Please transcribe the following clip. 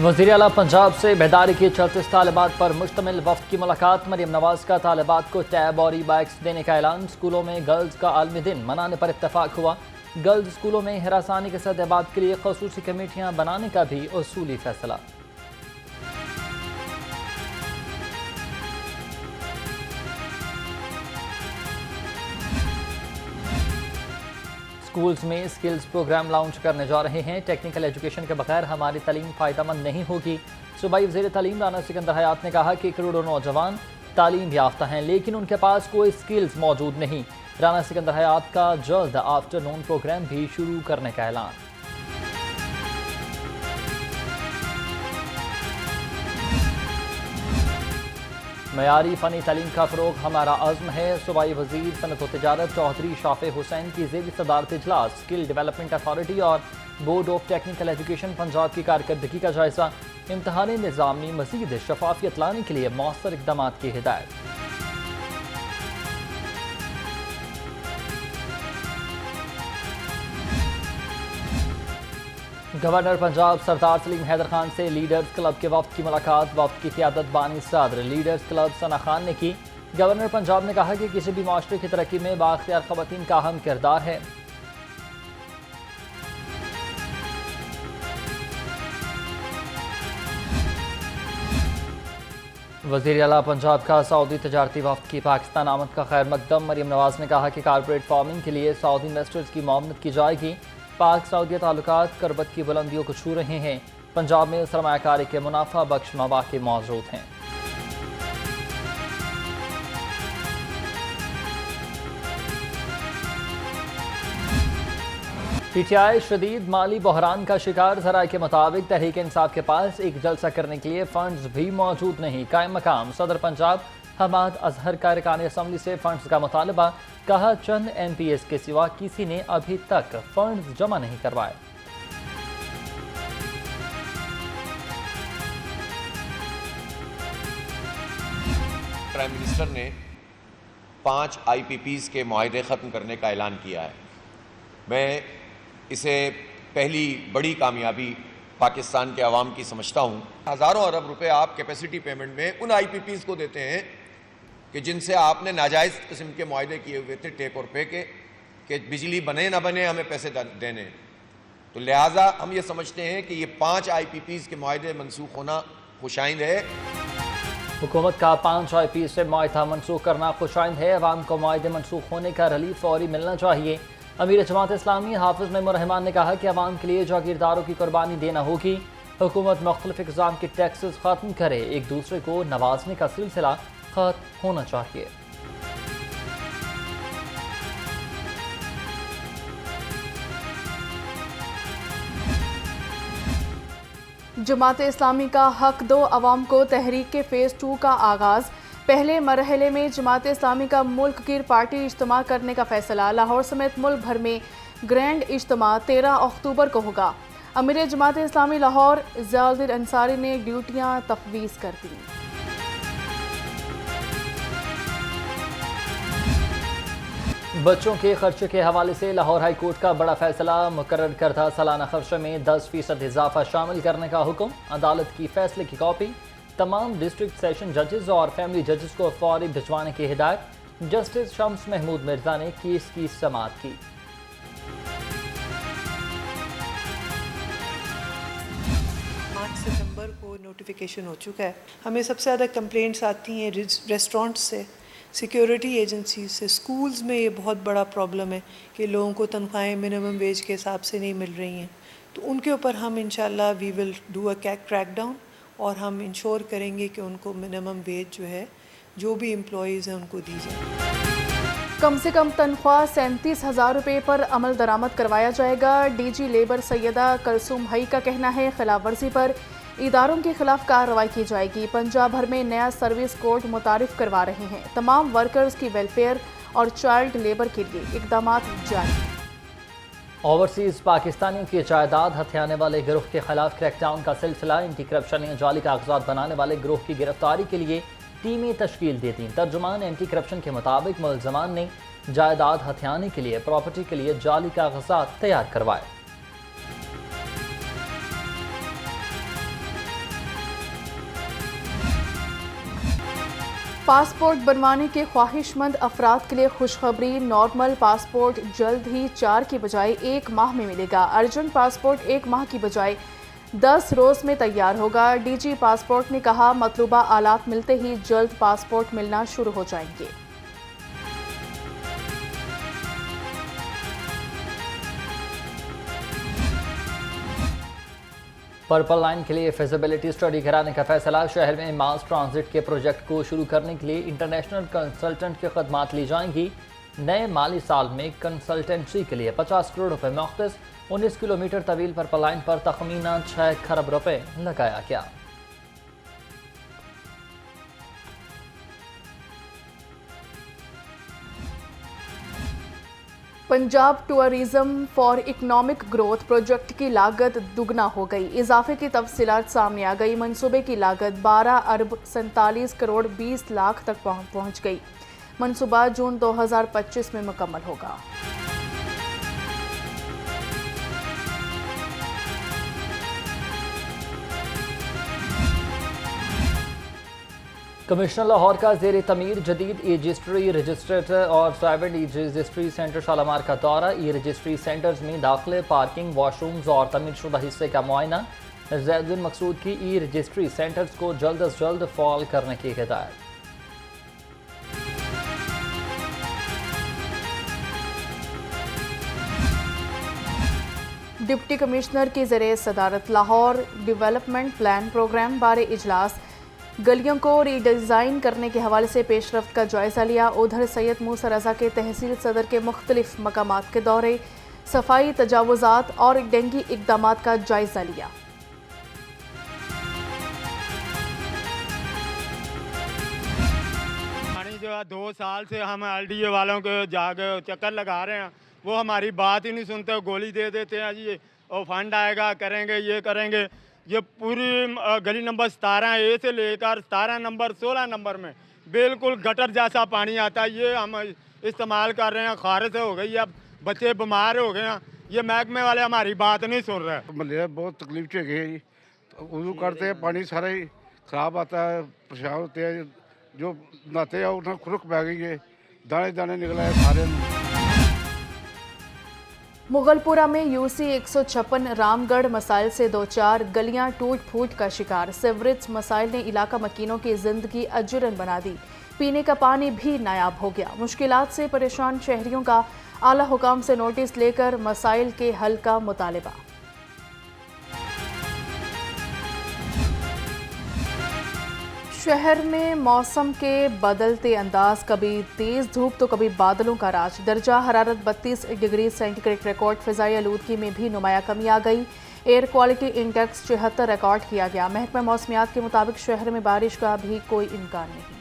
وزیر اعلیٰ پنجاب سے بیداری کی 36 طالبات پر مشتمل وفد کی ملاقات۔ مریم نواز کا طالبات کو ٹیب اور ای بائکس دینے کا اعلان۔ اسکولوں میں گرلز کا عالمی دن منانے پر اتفاق ہوا۔ گرلز اسکولوں میں ہراسانی کے سد اباد کے لیے خصوصی کمیٹیاں بنانے کا بھی اصولی فیصلہ۔ اسکولز میں سکلز پروگرام لانچ کرنے جا رہے ہیں۔ ٹیکنیکل ایجوکیشن کے بغیر ہماری تعلیم فائدہ مند نہیں ہوگی۔ صوبائی وزیر تعلیم رانا سکندر حیات نے کہا کہ کروڑوں نوجوان تعلیم یافتہ ہیں لیکن ان کے پاس کوئی سکلز موجود نہیں۔ رانا سکندر حیات کا جلد آفٹر نون پروگرام بھی شروع کرنے کا اعلان۔ معیاری فنی تعلیم کا فروغ ہمارا عزم ہے۔ صوبائی وزیر صنعت و تجارت چودھری شافع حسین کی زیر صدارت اجلاس۔ اسکل ڈیولپمنٹ اتھارٹی اور board of technical education Punjab کی کارکردگی کا جائزہ۔ امتحانی نظام میں مزید شفافیت لانے کے لیے مؤثر اقدامات کی ہدایت۔ گورنر پنجاب سردار سلیم حیدر خان سے لیڈرز کلب کے وفد کی ملاقات۔ وفد کی قیادت بانی صدر لیڈرز کلب ثنا خان نے کی۔ گورنر پنجاب نے کہا کہ کسی بھی معاشرے کی ترقی میں بااختیار خواتین کا اہم کردار ہے۔ وزیر اعلیٰ پنجاب کا سعودی تجارتی وفد کی پاکستان آمد کا خیر مقدم۔ مریم نواز نے کہا کہ کارپوریٹ فارمنگ کے لیے سعودی انویسٹرز کی معاونت کی جائے گی۔ پاک سعودی تعلقات قربت کی بلندیوں کو چھو رہے ہیں۔ پنجاب میں سرمایہ کاری کے منافع بخش مواقع موجود ہیں۔ پی ٹی آئی شدید مالی بحران کا شکار۔ ذرائع کے مطابق تحریک انصاف کے پاس ایک جلسہ کرنے کے لیے فنڈز بھی موجود نہیں۔ قائم مقام صدر پنجاب حماد اظہر کا ارکان اسمبلی سے فنڈز کا مطالبہ۔ کہا چند ایم پی ایس کے سوا کسی نے ابھی تک فنڈز جمع نہیں کروائے۔ پرائم منسٹر نے 5 آئی پی پیز کے معاہدے ختم کرنے کا اعلان کیا ہے۔ میں اسے پہلی بڑی کامیابی پاکستان کے عوام کی سمجھتا ہوں۔ ہزاروں ارب روپے آپ کیپیسٹی پیمنٹ میں ان آئی پی پیز کو دیتے ہیں کہ جن سے آپ نے ناجائز قسم کے معاہدے کیے ہوئے تھے ٹیک اور پے کے، کہ بجلی بنے نہ بنے ہمیں پیسے دینے ہیں۔ تو لہٰذا ہم یہ سمجھتے ہیں کہ یہ 5 آئی پی پیز کے معاہدے منسوخ ہونا خوشائند ہے۔ حکومت کا 5 آئی پی سے معاہدہ منسوخ کرنا خوشائند ہے۔ عوام کو معاہدے منسوخ ہونے کا ریلیف فوری ملنا چاہیے۔ امیر جماعت اسلامی حافظ ممر رحمان نے کہا کہ عوام کے لیے جاگیرداروں کی قربانی دینا ہوگی۔ حکومت مختلف اقسام کے ٹیکسز ختم کرے، ایک دوسرے کو نوازنے کا سلسلہ ختم ہونا چاہیے۔ جماعت اسلامی کا حق دو عوام کو تحریک کے فیز 2 کا آغاز۔ پہلے مرحلے میں جماعت اسلامی کا ملک گیر پارٹی اجتماع کرنے کا فیصلہ۔ لاہور سمیت ملک بھر میں گرینڈ اجتماع 13 اکتوبر کو ہوگا۔ امیر جماعت اسلامی لاہور ضیاء الدین انصاری نے ڈیوٹیاں تفویض کر دیں۔ بچوں کے خرچے کے حوالے سے لاہور ہائی کورٹ کا بڑا فیصلہ۔ مقرر کردہ سالانہ خرچے میں 10% اضافہ شامل کرنے کا حکم۔ عدالت کی فیصلے کی کاپی تمام ڈسٹرکٹ سیشن ججز اور فیملی ججز کو فوری بھجوانے کی ہدایت۔ جسٹس شمس محمود مرزا نے کیس کی سماعت کی۔ 5 ستمبر کو نوٹیفیکیشن ہو چکا ہے۔ ہمیں سب سے زیادہ کمپلینٹس آتی ہیں ریسٹورنٹ سے، سیکیورٹی ایجنسیز سے۔ سکولز میں یہ بہت بڑا پرابلم ہے کہ لوگوں کو تنخواہیں منیمم ویج کے حساب سے نہیں مل رہی ہیں۔ تو ان کے اوپر ہم انشاءاللہ we will do a crackdown, اور ہم انشور کریں گے کہ ان کو منیمم ویج جو ہے جو بھی امپلائیز ہیں ان کو دی جائے۔ کم سے کم تنخواہ 37,000 روپے پر عمل درآمد کروایا جائے گا۔ ڈی جی لیبر سیدہ کلثوم حئی کا کہنا ہے خلاف ورزی پر اداروں کے خلاف کارروائی کی جائے گی۔ پنجاب بھر میں نیا سروس کوڈ متعارف کروا رہے ہیں۔ تمام ورکرز کی ویلفیئر اور چائلڈ لیبر کے لیے اقدامات جاری۔ اوورسیز پاکستانیوں کی جائیداد ہتھیانے والے گروہ کے خلاف کریک ڈاؤن کا سلسلہ۔ اینٹی کرپشن نے جعلی کاغذات بنانے والے گروہ کی گرفتاری کے لیے ٹیمیں تشکیل دی تھیں۔ ترجمان اینٹی کرپشن کے مطابق ملزمان نے جائیداد ہتھیانے کے لیے پراپرٹی کے لیے جعلی کاغذات تیار کروائے۔ پاسپورٹ بنوانے کے خواہشمند افراد کے لیے خوشخبری، نارمل پاسپورٹ جلد ہی 4 کی بجائے 1 ماہ میں ملے گا۔ ارجنٹ پاسپورٹ 1 ماہ کی بجائے 10 روز میں تیار ہوگا۔ ڈی جی پاسپورٹ نے کہا مطلوبہ آلات ملتے ہی جلد پاسپورٹ ملنا شروع ہو جائیں گے۔ پرپل لائن کے لیے فیزیبلٹی اسٹڈی کرانے کا فیصلہ۔ شہر میں ماس ٹرانزٹ کے پروجیکٹ کو شروع کرنے کے لیے انٹرنیشنل کنسلٹنٹ کی خدمات لی جائیں گی۔ نئے مالی سال میں کنسلٹنسی کے لیے 50 کروڑ روپے مختص۔ 19 کلومیٹر طویل پرپل لائن پر تخمیناً 6 کھرب روپے لگایا گیا۔ Punjab tourism for economic growth project کی لاگت دگنا ہو گئی۔ اضافے کی تفصیلات سامنے آ گئی۔ منصوبے کی لاگت 12 ارب 47 کروڑ 20 لاکھ تک پہنچ گئی۔ منصوبہ جون 2025 میں مکمل ہوگا۔ کمشنر لاہور کا زیر تعمیر جدید ای رجسٹری رجسٹریٹر اور پرائیویٹ ای رجسٹری سینٹر شالامار کا دورہ۔ ای رجسٹری سینٹرز میں داخلے، پارکنگ، واش رومز اور تعمیر شدہ حصے کا معائنہ۔ زید بن مقصود کی ای رجسٹری سینٹرز کو جلد از جلد فعال کرنے کی ہدایت۔ ڈپٹی کمشنر کی زیر صدارت لاہور ڈیولپمنٹ پلان پروگرام بارے اجلاس۔ گلیوں کو ری ڈیزائن کرنے کے حوالے سے پیش رفت کا جائزہ لیا۔ ادھر سید موسیٰ رضا کے تحصیل صدر کے مختلف مقامات کے دورے، صفائی تجاوزات اور ڈینگی اقدامات کا جائزہ لیا۔ جو 2 سال سے ہم ایل ڈی اے والوں کے جا کے چکر لگا رہے ہیں، وہ ہماری بات ہی نہیں سنتے، گولی دے دیتے ہیں جی اور فنڈ آئے گا، کریں گے، یہ کریں گے۔ یہ پوری گلی نمبر 17 اے سے لے کر 17 نمبر 16 نمبر میں بالکل گٹر جیسا پانی آتا ہے۔ یہ ہم استعمال کر رہے ہیں، خارش ہو گئی ہے، بچے بیمار ہو گئے ہیں۔ یہ محکمے والے ہماری بات نہیں سن رہے۔ محلے بہت تکلیف چ گئے جی، وضو کرتے ہیں پانی سارا ہی خراب آتا ہے، پریشان ہوتے ہیں۔ جو نہاتے ہیں انہیں خرک پی گئی ہے، دانے دانے نکلا ہے سارے۔ مغل پورہ میں UC 156 رام گڑھ مسائل سے دوچار، گلیاں ٹوٹ پھوٹ کا شکار۔ سیوریج مسائل نے علاقہ مکینوں کی زندگی اجرن بنا دی، پینے کا پانی بھی نایاب ہو گیا۔ مشکلات سے پریشان شہریوں کا اعلی حکام سے نوٹس لے کر مسائل کے حل کا مطالبہ۔ شہر میں موسم کے بدلتے انداز، کبھی تیز دھوپ تو کبھی بادلوں کا راج۔ درجہ حرارت 32 ڈگری سینٹی گریڈ ریکارڈ۔ فضائی آلودگی میں بھی نمایاں کمی آ گئی۔ ایئر کوالٹی انڈیکس 74 ریکارڈ کیا گیا۔ محکمہ موسمیات کے مطابق شہر میں بارش کا بھی کوئی امکان نہیں۔